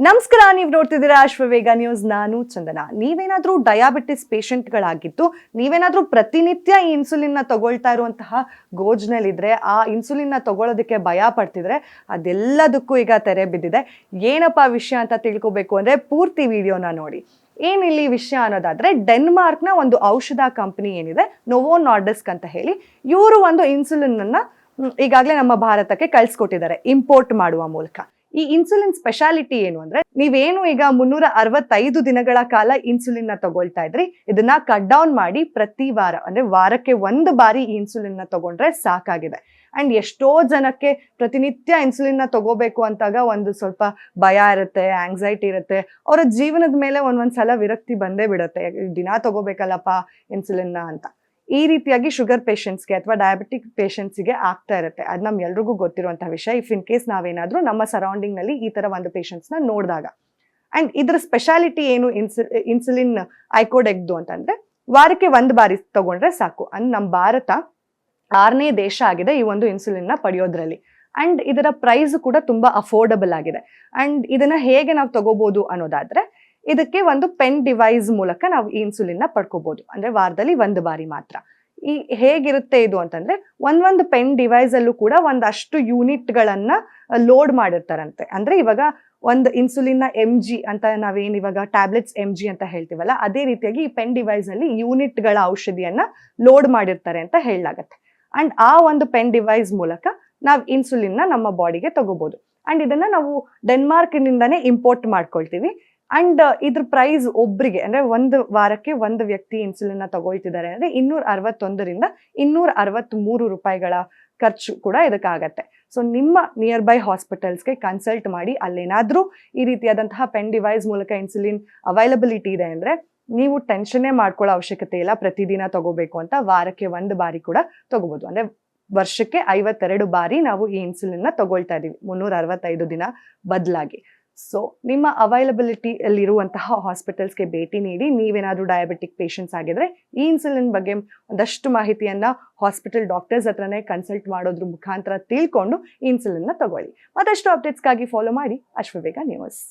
ನಮಸ್ಕಾರ, ನೀವು ನೋಡ್ತಿದ್ದೀರಾ ಅಶ್ವವೇಗ ನ್ಯೂಸ್. ನಾನು ಚಂದನ. ನೀವೇನಾದ್ರೂ ಡಯಾಬಿಟಿಸ್ ಪೇಷಂಟ್ಗಳಾಗಿದ್ದು ನೀವೇನಾದ್ರೂ ಪ್ರತಿನಿತ್ಯ ಈ ಇನ್ಸುಲಿನ್ನ ತಗೊಳ್ತಾ ಇರುವಂತಹ ಗೋಜ್ನಲ್ಲಿದ್ರೆ, ಆ ಇನ್ಸುಲಿನ್ನ ತಗೊಳ್ಳೋದಕ್ಕೆ ಭಯ ಪಡ್ತಿದ್ರೆ ಅದೆಲ್ಲದಕ್ಕೂ ಈಗ ತೆರೆ ಬಿದ್ದಿದೆ. ಏನಪ್ಪಾ ವಿಷಯ ಅಂತ ತಿಳ್ಕೊಬೇಕು ಅಂದ್ರೆ ಪೂರ್ತಿ ವಿಡಿಯೋನ ನೋಡಿ. ಏನಿಲ್ಲಿ ವಿಷಯ ಅನ್ನೋದಾದ್ರೆ, ಡೆನ್ಮಾರ್ಕ್ನ ಒಂದು ಔಷಧ ಕಂಪನಿ ಏನಿದೆ ನೋವೋ ನಾರ್ಡಿಸ್ಕ್ ಅಂತ ಹೇಳಿ, ಇವರು ಒಂದು ಇನ್ಸುಲಿನ್ ಅನ್ನ ಈಗಾಗಲೇ ನಮ್ಮ ಭಾರತಕ್ಕೆ ಕಳ್ಸಿಕೊಟ್ಟಿದ್ದಾರೆ ಇಂಪೋರ್ಟ್ ಮಾಡುವ ಮೂಲಕ. ಈ ಇನ್ಸುಲಿನ್ ಸ್ಪೆಷಾಲಿಟಿ ಏನು ಅಂದ್ರೆ, ನೀವೇನು ಈಗ 365 ದಿನಗಳ ಕಾಲ ಇನ್ಸುಲಿನ್ ನ ತಗೊಳ್ತಾ ಇದ್ರಿ, ಇದನ್ನ ಕಟ್ ಡೌನ್ ಮಾಡಿ ಪ್ರತಿ ವಾರ ಅಂದ್ರೆ ವಾರಕ್ಕೆ 1 ಬಾರಿ ಈ ಇನ್ಸುಲಿನ್ ನ ತಗೊಂಡ್ರೆ ಸಾಕಾಗಿದೆ. ಅಂಡ್ ಎಷ್ಟೋ ಜನಕ್ಕೆ ಪ್ರತಿನಿತ್ಯ ಇನ್ಸುಲಿನ್ ನ ತಗೋಬೇಕು ಅಂತಾಗ ಒಂದು ಸ್ವಲ್ಪ ಭಯ ಇರುತ್ತೆ, ಆಂಗ್ಸೈಟಿ ಇರುತ್ತೆ, ಅವರ ಜೀವನದ ಮೇಲೆ ಒಂದೊಂದ್ಸಲ ವಿರಕ್ತಿ ಬಂದೇ ಬಿಡುತ್ತೆ. ದಿನ ತಗೋಬೇಕಲ್ಲಪ್ಪ ಇನ್ಸುಲಿನ್ ಅಂತ. ಈ ರೀತಿಯಾಗಿ ಶುಗರ್ ಪೇಷಂಟ್ಸ್ಗೆ ಅಥವಾ ಡಯಾಬಿಟಿಕ್ ಪೇಷಂಟ್ಸ್ಗೆ ಆಗ್ತಾ ಇರುತ್ತೆ. ಅದು ನಮ್ಗೆ ಎಲ್ರಿಗೂ ಗೊತ್ತಿರುವಂತಹ ವಿಷಯ. ಇಫ್ ಇನ್ ಕೇಸ್ ನಾವೇನಾದ್ರೂ ನಮ್ಮ ಸರೌಂಡಿಂಗ್ ನಲ್ಲಿ ಈ ತರ ಒಂದು ಪೇಷಂಟ್ಸ್ ನ ನೋಡಿದಾಗ. ಅಂಡ್ ಇದ್ರ ಸ್ಪೆಷಾಲಿಟಿ ಏನು ಇನ್ಸುಲಿನ್ ಐಕೋಡೆಕ್ದು ಅಂತಂದ್ರೆ, ವಾರಕ್ಕೆ 1 ಬಾರಿ ತಗೊಂಡ್ರೆ ಸಾಕು. ಅಂಡ್ ನಮ್ಮ ಭಾರತ 6ನೇ ದೇಶ ಆಗಿದೆ ಈ ಒಂದು ಇನ್ಸುಲಿನ್ ನ ಪಡೆಯೋದ್ರಲ್ಲಿ. ಅಂಡ್ ಇದರ ಪ್ರೈಸ್ ಕೂಡ ತುಂಬಾ ಅಫೋರ್ಡಬಲ್ ಆಗಿದೆ. ಅಂಡ್ ಇದನ್ನ ಹೇಗೆ ನಾವು ತಗೋಬಹುದು ಅನ್ನೋದಾದ್ರೆ, ಇದಕ್ಕೆ ಒಂದು ಪೆನ್ ಡಿವೈಸ್ ಮೂಲಕ ನಾವು ಈ ಇನ್ಸುಲಿನ್ ನ ಪಡ್ಕೋಬಹುದು. ಅಂದ್ರೆ ವಾರದಲ್ಲಿ 1 ಬಾರಿ ಮಾತ್ರ. ಈ ಹೇಗಿರುತ್ತೆ ಇದು ಅಂತಂದ್ರೆ, ಒಂದೊಂದು ಪೆನ್ ಡಿವೈಸ್ ಅಲ್ಲೂ ಕೂಡ ಒಂದಷ್ಟು ಯೂನಿಟ್ ಗಳನ್ನ ಲೋಡ್ ಮಾಡಿರ್ತಾರಂತೆ. ಅಂದ್ರೆ ಇವಾಗ ಒಂದು ಇನ್ಸುಲಿನ್ ನ MG ಅಂತ ನಾವೇನ್ ಇವಾಗ ಟ್ಯಾಬ್ಲೆಟ್ಸ್ MG ಅಂತ ಹೇಳ್ತೀವಲ್ಲ, ಅದೇ ರೀತಿಯಾಗಿ ಈ ಪೆನ್ ಡಿವೈಸ್ ನಲ್ಲಿ ಯೂನಿಟ್ ಗಳ ಔಷಧಿಯನ್ನ ಲೋಡ್ ಮಾಡಿರ್ತಾರೆ ಅಂತ ಹೇಳಲಾಗತ್ತೆ. ಅಂಡ್ ಆ ಒಂದು ಪೆನ್ ಡಿವೈಸ್ ಮೂಲಕ ನಾವು ಇನ್ಸುಲಿನ್ ನ ನಮ್ಮ ಬಾಡಿಗೆ ತಗೋಬಹುದು. ಅಂಡ್ ಇದನ್ನ ನಾವು ಡೆನ್ಮಾರ್ಕ್ ನಿಂದಾನೇ ಇಂಪೋರ್ಟ್ ಮಾಡ್ಕೊಳ್ತೀವಿ. ಅಂಡ್ ಇದ್ರ ಪ್ರೈಸ್ ಒಬ್ರಿಗೆ ಅಂದ್ರೆ 1 ವಾರಕ್ಕೆ 1 ವ್ಯಕ್ತಿ ಇನ್ಸುಲಿನ್ ನ ತಗೊಳ್ತಿದ್ದಾರೆ ಅಂದ್ರೆ 261 263 ರೂಪಾಯಿಗಳ ಖರ್ಚು ಕೂಡ ಇದಕ್ಕಾಗತ್ತೆ. ಸೊ ನಿಮ್ಮ ನಿಯರ್ ಬೈ ಹಾಸ್ಪಿಟಲ್ಸ್ಗೆ ಕನ್ಸಲ್ಟ್ ಮಾಡಿ, ಅಲ್ಲೇನಾದ್ರೂ ಈ ರೀತಿಯಾದಂತಹ ಪೆನ್ ಡಿವೈಸ್ ಮೂಲಕ ಇನ್ಸುಲಿನ್ ಅವೈಲಬಿಲಿಟಿ ಇದೆ ಅಂದ್ರೆ ನೀವು ಟೆನ್ಷನ್ನೇ ಮಾಡ್ಕೊಳ್ಳೋ ಅವಶ್ಯಕತೆ ಇಲ್ಲ. ಪ್ರತಿದಿನ ತಗೋಬೇಕು ಅಂತ ವಾರಕ್ಕೆ 1 ಬಾರಿ ಕೂಡ ತಗೋಬಹುದು. ಅಂದ್ರೆ ವರ್ಷಕ್ಕೆ 52 ಬಾರಿ ನಾವು ಈ ಇನ್ಸುಲಿನ್ ನ ತಗೊಳ್ತಾ ಇದೀವಿ 365 ದಿನ ಬದಲಾಗಿ. ಸೊ ನಿಮ್ಮ ಅವೈಲಬಿಲಿಟಿ ಅಲ್ಲಿರುವಂತಹ ಹಾಸ್ಪಿಟಲ್ಸ್ಗೆ ಭೇಟಿ ನೀಡಿ. ನೀವೇನಾದ್ರೂ ಡಯಾಬಿಟಿಕ್ ಪೇಷಂಟ್ಸ್ ಆಗಿದ್ರೆ ಈ ಇನ್ಸುಲಿನ್ ಬಗ್ಗೆ ಒಂದಷ್ಟು ಮಾಹಿತಿಯನ್ನ ಹಾಸ್ಪಿಟಲ್ ಡಾಕ್ಟರ್ಸ್ ಹತ್ರನೇ ಕನ್ಸಲ್ಟ್ ಮಾಡೋದ್ರ ಮುಖಾಂತರ ತಿಳ್ಕೊಂಡು ಇನ್ಸುಲಿನ್ ನ ತಗೊಳ್ಳಿ. ಮತ್ತಷ್ಟು ಅಪ್ಡೇಟ್ಸ್ಗಾಗಿ ಫಾಲೋ ಮಾಡಿ ಅಶ್ವವೇಗ ನ್ಯೂಸ್.